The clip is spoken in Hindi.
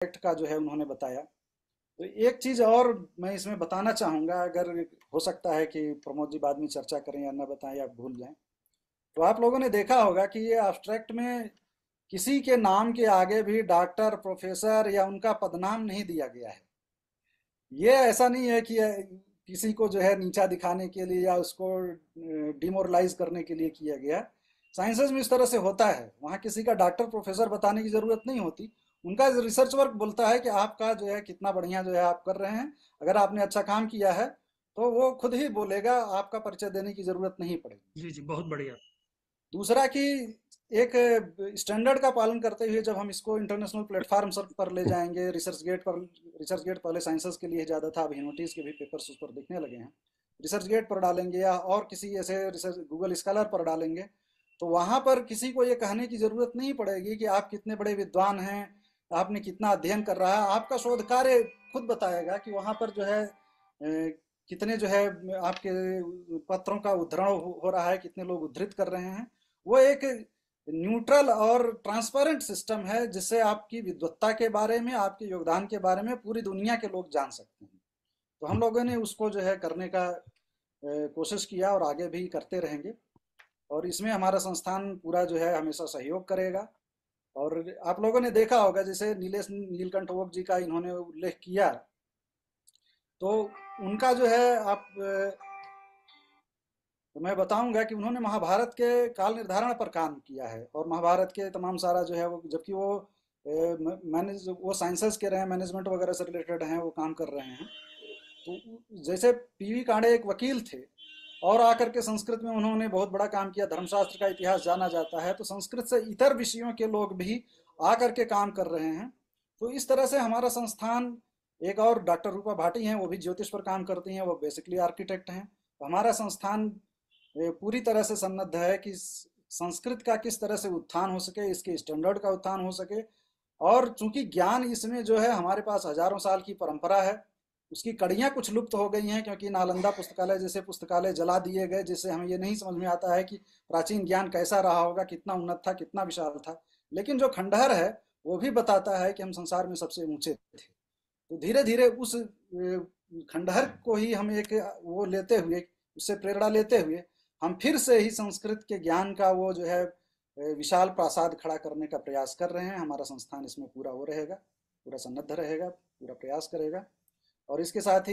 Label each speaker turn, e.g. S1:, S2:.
S1: एब्स्ट्रैक्ट का जो है उन्होंने बताया। तो एक चीज़ और मैं इसमें बताना चाहूँगा, अगर हो सकता है कि प्रमोद जी बाद में चर्चा करें या न बताएं या भूल जाएं। तो आप लोगों ने देखा होगा कि ये एब्स्ट्रैक्ट में किसी के नाम के आगे भी डॉक्टर, प्रोफेसर या उनका पदनाम नहीं दिया गया है। ये ऐसा नहीं है कि किसी को जो है नीचा दिखाने के लिए या उसको डिमोरलाइज करने के लिए किया गया। साइंसेज में इस तरह से होता है, वहाँ किसी का डॉक्टर प्रोफेसर बताने की ज़रूरत नहीं होती। उनका रिसर्च वर्क बोलता है कि आपका जो है कितना बढ़िया जो है आप कर रहे हैं। अगर आपने अच्छा काम किया है तो वो खुद ही बोलेगा, आपका परिचय देने की ज़रूरत नहीं पड़ेगी।
S2: जी, जी, बहुत बढ़िया।
S1: दूसरा कि एक स्टैंडर्ड का पालन करते हुए जब हम इसको इंटरनेशनल प्लेटफार्म पर ले जाएंगे, रिसर्च गेट पर, रिसर्च गेट पहले साइंसेस के लिए ज़्यादा था, अब ह्यूमैनिटीज़ के भी पेपर्स उस पर दिखने लगे हैं, रिसर्च गेट पर डालेंगे या और किसी ऐसे रिसर्च गूगल स्कॉलर पर डालेंगे, तो वहाँ पर किसी को ये कहने की ज़रूरत नहीं पड़ेगी कि आप कितने बड़े विद्वान हैं, आपने कितना अध्ययन कर रहा है। आपका शोध कार्य खुद बताएगा कि वहाँ पर जो है कितने जो है आपके पत्रों का उद्धरण हो रहा है, कितने लोग उद्धृत कर रहे हैं। वो एक न्यूट्रल और ट्रांसपेरेंट सिस्टम है जिससे आपकी विद्वत्ता के बारे में, आपके योगदान के बारे में पूरी दुनिया के लोग जान सकते हैं। तो हम लोगों ने उसको जो है करने का कोशिश किया और आगे भी करते रहेंगे, और इसमें हमारा संस्थान पूरा जो है हमेशा सहयोग करेगा। और आप लोगों ने देखा होगा, जैसे नीलेश नीलकंठ ओक जी का इन्होंने उल्लेख किया, तो उनका जो है आप तो मैं बताऊंगा कि उन्होंने महाभारत के काल निर्धारण पर काम किया है, और महाभारत के तमाम सारा जो है वो, जबकि वो मैनेज वो साइंसेस के रहे हैं, मैनेजमेंट वगैरह से रिलेटेड हैं, वो काम कर रहे हैं। तो जैसे पीवी कांडे एक वकील थे और आकर के संस्कृत में उन्होंने बहुत बड़ा काम किया, धर्मशास्त्र का इतिहास जाना जाता है, तो संस्कृत से इतर विषयों के लोग भी आकर के काम कर रहे हैं। तो इस तरह से हमारा संस्थान, एक और डॉक्टर रूपा भाटी हैं, वो भी ज्योतिष पर काम करती हैं, वो बेसिकली आर्किटेक्ट हैं। तो हमारा संस्थान पूरी तरह से सन्नद्ध है कि संस्कृत का किस तरह से उत्थान हो सके, इसके स्टैंडर्ड का उत्थान हो सके। और चूंकि ज्ञान इसमें जो है हमारे पास हजारों साल की परंपरा है, उसकी कड़ियाँ कुछ लुप्त हो गई हैं, क्योंकि नालंदा पुस्तकालय जैसे पुस्तकालय जला दिए गए, जिससे हमें ये नहीं समझ में आता है कि प्राचीन ज्ञान कैसा रहा होगा, कितना उन्नत था, कितना विशाल था। लेकिन जो खंडहर है वो भी बताता है कि हम संसार में सबसे ऊंचे थे। तो धीरे धीरे उस खंडहर को ही हम एक वो लेते हुए, उससे प्रेरणा लेते हुए, हम फिर से ही संस्कृत के ज्ञान का वो जो है विशाल प्रासाद खड़ा करने का प्रयास कर रहे हैं। हमारा संस्थान इसमें पूरा वो रहेगा, पूरा सन्नद्ध रहेगा, पूरा प्रयास करेगा। और इसके साथ ही